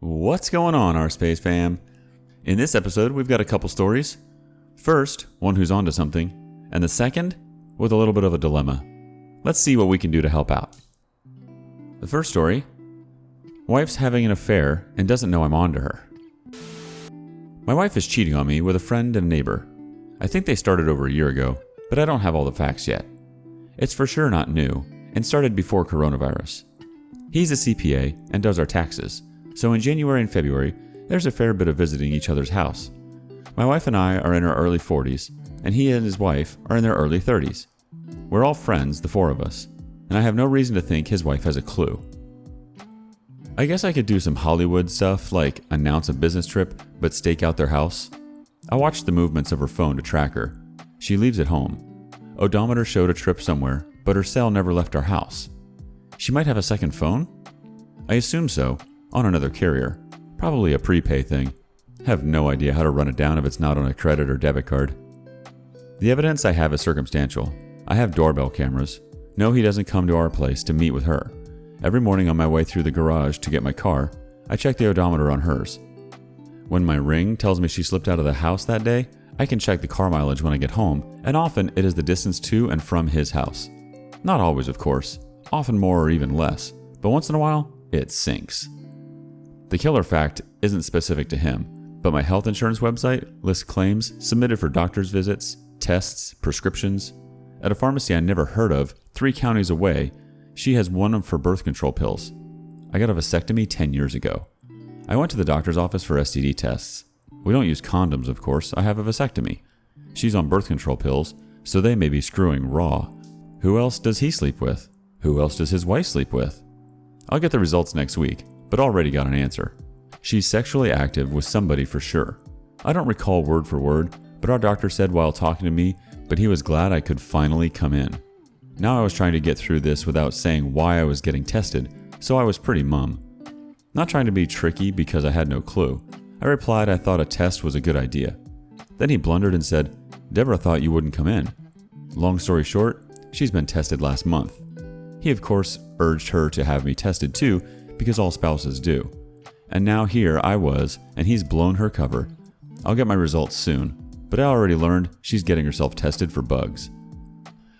What's going on, rSpace fam? In this episode, we've got a couple stories. First, one who's onto something, and the second, with a little bit of a dilemma. Let's see what we can do to help out. The first story, wife's having an affair and doesn't know I'm onto her. My wife is cheating on me with a friend and neighbor. I think they started over a year ago, but I don't have all the facts yet. It's for sure not new, and started before coronavirus. He's a CPA and does our taxes. So in January and February, there's a fair bit of visiting each other's house. My wife and I are in our early 40s, and he and his wife are in their early 30s. We're all friends, the four of us, and I have no reason to think his wife has a clue. I guess I could do some Hollywood stuff like announce a business trip, but stake out their house. I watched the movements of her phone to track her. She leaves at home. Odometer showed a trip somewhere, but her cell never left our house. She might have a second phone? I assume so. On another carrier. Probably a prepay thing. Have no idea how to run it down if it's not on a credit or debit card. The evidence I have is circumstantial. I have doorbell cameras. No, he doesn't come to our place to meet with her. Every morning on my way through the garage to get my car, I check the odometer on hers. When my Ring tells me she slipped out of the house that day, I can check the car mileage when I get home, and often it is the distance to and from his house. Not always, of course. Often more or even less. But once in a while, it syncs. The killer fact isn't specific to him, but my health insurance website lists claims submitted for doctor's visits, tests, prescriptions. At a pharmacy I never heard of, 3 counties away, she has one of her birth control pills. I got a vasectomy 10 years ago. I went to the doctor's office for STD tests. We don't use condoms, of course. I have a vasectomy. She's on birth control pills, so they may be screwing raw. Who else does he sleep with? Who else does his wife sleep with? I'll get the results next week, but already got an answer. She's sexually active with somebody for sure. I don't recall word for word, but our doctor said while talking to me, but he was glad I could finally come in. Now I was trying to get through this without saying why I was getting tested, so I was pretty mum. Not trying to be tricky because I had no clue. I replied I thought a test was a good idea. Then he blundered and said, "Deborah thought you wouldn't come in." Long story short, she's been tested last month. He of course urged her to have me tested too, because all spouses do. And now here I was, and he's blown her cover. I'll get my results soon, but I already learned she's getting herself tested for bugs.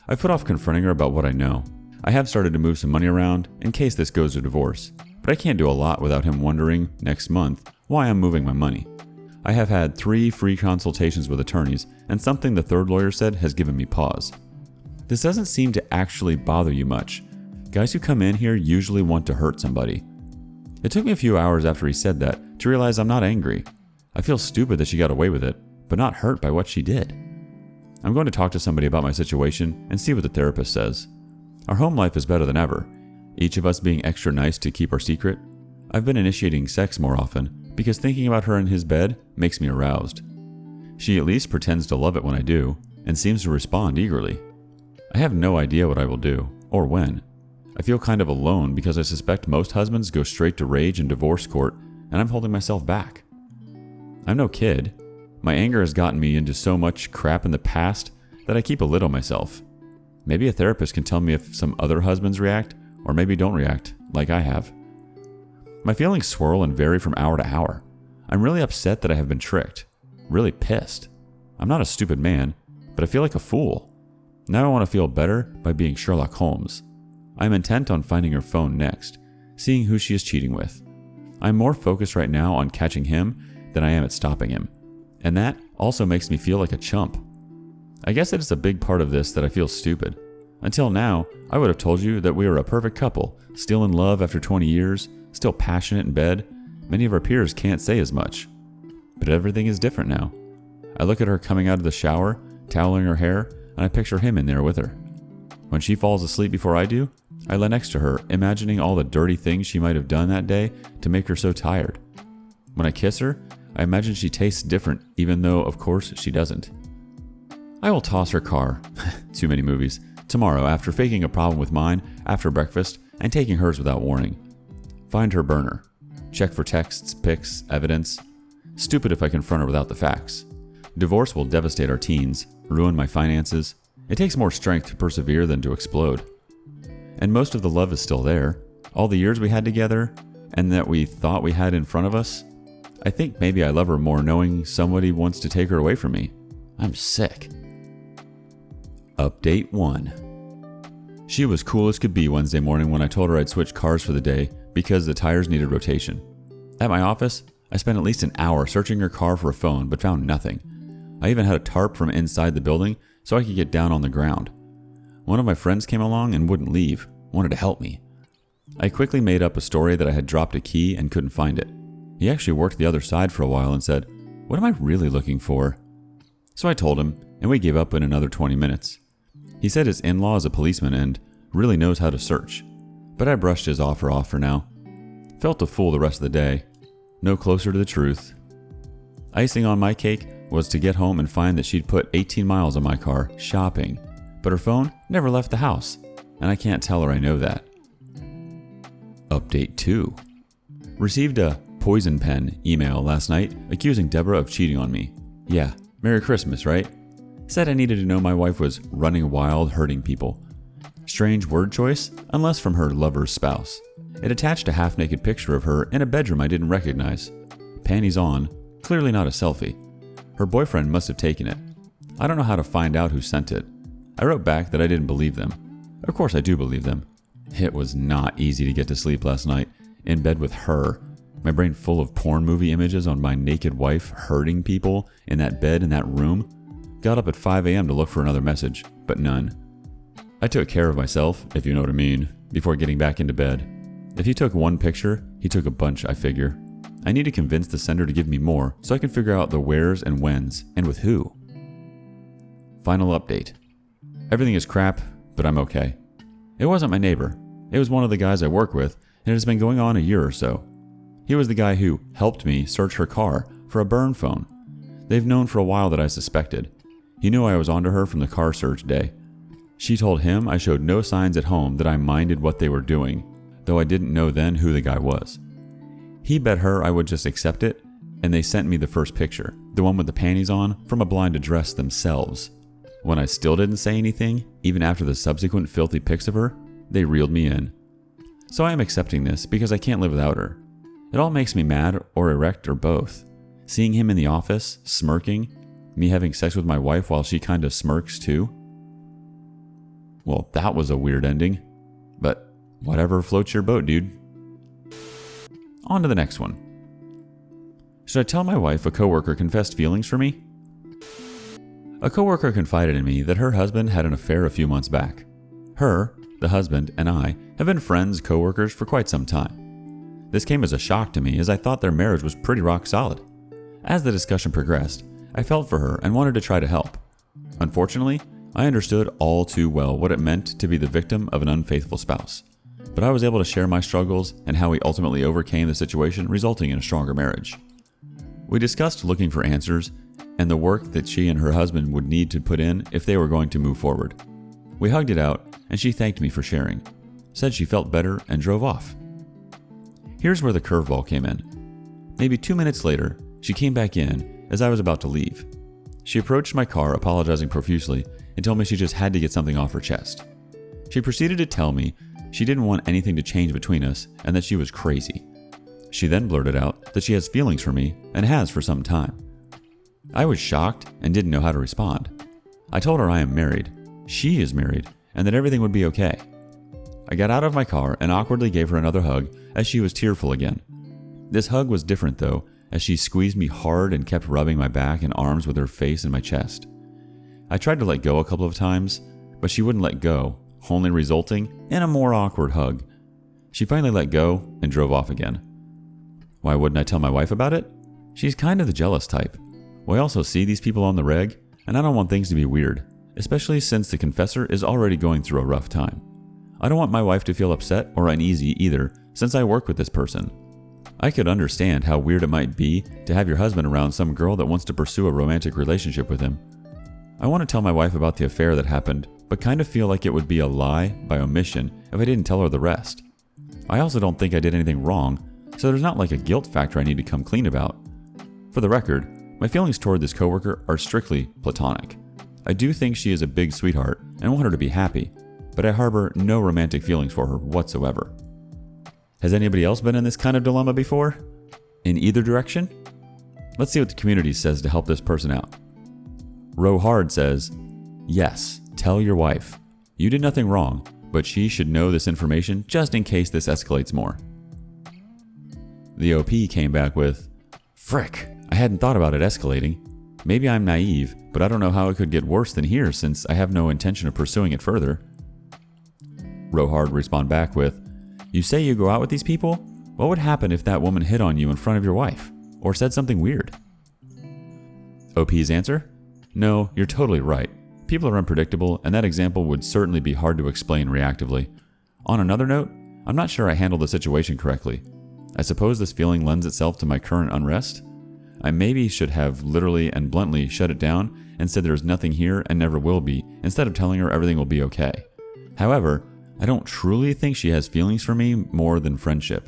I put off confronting her about what I know. I have started to move some money around in case this goes to divorce, but I can't do a lot without him wondering next month why I'm moving my money. I have had 3 free consultations with attorneys, and something the third lawyer said has given me pause. This doesn't seem to actually bother you much. Guys who come in here usually want to hurt somebody. It took me a few hours after he said that to realize I'm not angry. I feel stupid that she got away with it, but not hurt by what she did. I'm going to talk to somebody about my situation and see what the therapist says. Our home life is better than ever, each of us being extra nice to keep our secret. I've been initiating sex more often because thinking about her in his bed makes me aroused. She at least pretends to love it when I do and seems to respond eagerly. I have no idea what I will do or when. I feel kind of alone because I suspect most husbands go straight to rage and divorce court, and I'm holding myself back. I'm no kid. My anger has gotten me into so much crap in the past that I keep a lid on myself. Maybe a therapist can tell me if some other husbands react, or maybe don't react, like I have. My feelings swirl and vary from hour to hour. I'm really upset that I have been tricked. Really pissed. I'm not a stupid man, but I feel like a fool. Now I want to feel better by being Sherlock Holmes. I'm intent on finding her phone next, seeing who she is cheating with. I'm more focused right now on catching him than I am at stopping him, and that also makes me feel like a chump. I guess it is a big part of this that I feel stupid. Until now, I would have told you that we are a perfect couple, still in love after 20 years, still passionate in bed. Many of our peers can't say as much. But everything is different now. I look at her coming out of the shower, toweling her hair, and I picture him in there with her. When she falls asleep before I do, I lie next to her, imagining all the dirty things she might have done that day to make her so tired. When I kiss her, I imagine she tastes different, even though, of course, she doesn't. I will toss her car, too many movies, tomorrow after faking a problem with mine after breakfast and taking hers without warning. Find her burner. Check for texts, pics, evidence. Stupid if I confront her without the facts. Divorce will devastate our teens, ruin my finances. It takes more strength to persevere than to explode. And most of the love is still there. All the years we had together, and that we thought we had in front of us. I think maybe I love her more knowing somebody wants to take her away from me. I'm sick. Update 1. She was cool as could be Wednesday morning when I told her I'd switch cars for the day because the tires needed rotation. At my office, I spent at least an hour searching her car for a phone but found nothing. I even had a tarp from inside the building so I could get down on the ground. One of my friends came along and wouldn't leave, wanted to help me. I quickly made up a story that I had dropped a key and couldn't find it. He actually worked the other side for a while and said, "What am I really looking for?" So I told him, and we gave up in another 20 minutes. He said his in-law is a policeman and really knows how to search, but I brushed his offer off for now. Felt a fool the rest of the day. No closer to the truth. Icing on my cake was to get home and find that she'd put 18 miles on my car shopping, but her phone never left the house, and I can't tell her I know that. Update 2. Received a poison pen email last night accusing Deborah of cheating on me. Yeah, Merry Christmas, right? Said I needed to know my wife was running wild, hurting people. Strange word choice, unless from her lover's spouse. It attached a half-naked picture of her in a bedroom I didn't recognize. Panties on, clearly not a selfie. Her boyfriend must have taken it. I don't know how to find out who sent it. I wrote back that I didn't believe them. Of course I do believe them. It was not easy to get to sleep last night, in bed with her. My brain full of porn movie images on my naked wife hurting people in that bed in that room. Got up at 5 a.m. to look for another message, but none. I took care of myself, if you know what I mean, before getting back into bed. If he took one picture, he took a bunch, I figure. I need to convince the sender to give me more so I can figure out the wheres and whens, and with who. Final update. Everything is crap, but I'm okay. It wasn't my neighbor. It was one of the guys I work with, and it has been going on a year or so. He was the guy who helped me search her car for a burn phone. They've known for a while that I suspected. He knew I was onto her from the car search day. She told him I showed no signs at home that I minded what they were doing, though I didn't know then who the guy was. He bet her I would just accept it, and they sent me the first picture, the one with the panties on, from a blind address themselves. When I still didn't say anything, even after the subsequent filthy pics of her, they reeled me in. So I am accepting this because I can't live without her. It all makes me mad or erect or both. Seeing him in the office, smirking, me having sex with my wife while she kind of smirks too. Well, that was a weird ending. But whatever floats your boat, dude. On to the next one. Should I tell my wife a coworker confessed feelings for me? A coworker confided in me that her husband had an affair a few months back. Her, the husband, and I have been friends, coworkers for quite some time. This came as a shock to me as I thought their marriage was pretty rock solid. As the discussion progressed, I felt for her and wanted to try to help. Unfortunately, I understood all too well what it meant to be the victim of an unfaithful spouse. But I was able to share my struggles and how we ultimately overcame the situation, resulting in a stronger marriage. We discussed looking for answers and the work that she and her husband would need to put in if they were going to move forward. We hugged it out, and she thanked me for sharing, said she felt better, and drove off. Here's where the curveball came in. Maybe 2 minutes later, she came back in as I was about to leave. She approached my car apologizing profusely and told me she just had to get something off her chest. She proceeded to tell me she didn't want anything to change between us and that she was crazy. She then blurted out that she has feelings for me and has for some time. I was shocked and didn't know how to respond. I told her I am married, she is married, and that everything would be okay. I got out of my car and awkwardly gave her another hug as she was tearful again. This hug was different though, as she squeezed me hard and kept rubbing my back and arms with her face and my chest. I tried to let go a couple of times, but she wouldn't let go, only resulting in a more awkward hug. She finally let go and drove off again. Why wouldn't I tell my wife about it? She's kind of the jealous type. We also see these people on the reg, and I don't want things to be weird, especially since the confessor is already going through a rough time. I don't want my wife to feel upset or uneasy either, since I work with this person. I could understand how weird it might be to have your husband around some girl that wants to pursue a romantic relationship with him. I want to tell my wife about the affair that happened, but kind of feel like it would be a lie by omission if I didn't tell her the rest. I also don't think I did anything wrong, so there's not like a guilt factor I need to come clean about. For the record, my feelings toward this coworker are strictly platonic. I do think she is a big sweetheart and want her to be happy, but I harbor no romantic feelings for her whatsoever. Has anybody else been in this kind of dilemma before? In either direction? Let's see what the community says to help this person out. Row Hard says, yes, tell your wife. You did nothing wrong, but she should know this information just in case this escalates more. The OP came back with, frick, I hadn't thought about it escalating. Maybe I'm naive, but I don't know how it could get worse than here since I have no intention of pursuing it further. Row Hard respond back with, you say you go out with these people? What would happen if that woman hit on you in front of your wife? Or said something weird? OP's answer? No, you're totally right. People are unpredictable, and that example would certainly be hard to explain reactively. On another note, I'm not sure I handled the situation correctly. I suppose this feeling lends itself to my current unrest. I maybe should have literally and bluntly shut it down and said there's nothing here and never will be, instead of telling her everything will be okay. However, I don't truly think she has feelings for me more than friendship.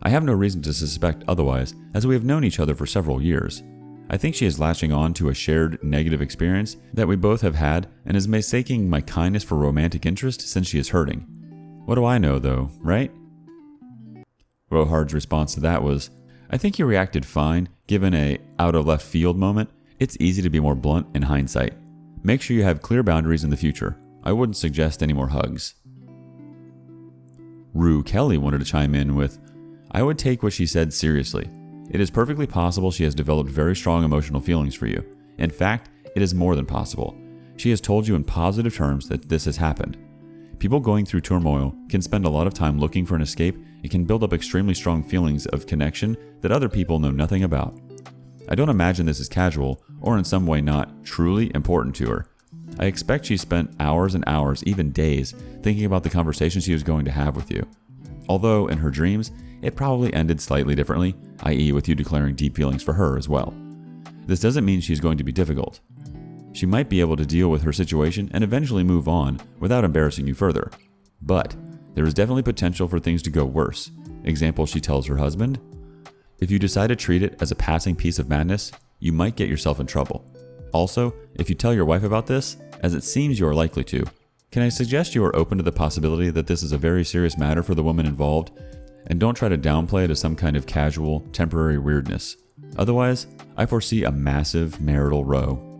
I have no reason to suspect otherwise, as we have known each other for several years. I think she is latching on to a shared negative experience that we both have had and is mistaking my kindness for romantic interest since she is hurting. What do I know though, right? Rohard's response to that was, I think you reacted fine, given a out of left field moment. It's easy to be more blunt in hindsight. Make sure you have clear boundaries in the future. I wouldn't suggest any more hugs. Rue Kelly wanted to chime in with, I would take what she said seriously. It is perfectly possible she has developed very strong emotional feelings for you. In fact, it is more than possible. She has told you in positive terms that this has happened. People going through turmoil can spend a lot of time looking for an escape and can build up extremely strong feelings of connection that other people know nothing about. I don't imagine this is casual or in some way not truly important to her. I expect she spent hours and hours, even days, thinking about the conversation she was going to have with you. Although, in her dreams, it probably ended slightly differently, i.e. with you declaring deep feelings for her as well. This doesn't mean she's going to be difficult. She might be able to deal with her situation and eventually move on without embarrassing you further. But there is definitely potential for things to go worse. Example, she tells her husband, if you decide to treat it as a passing piece of madness, you might get yourself in trouble. Also, if you tell your wife about this, as it seems you are likely to, can I suggest you are open to the possibility that this is a very serious matter for the woman involved, and don't try to downplay it as some kind of casual, temporary weirdness. Otherwise, I foresee a massive marital row.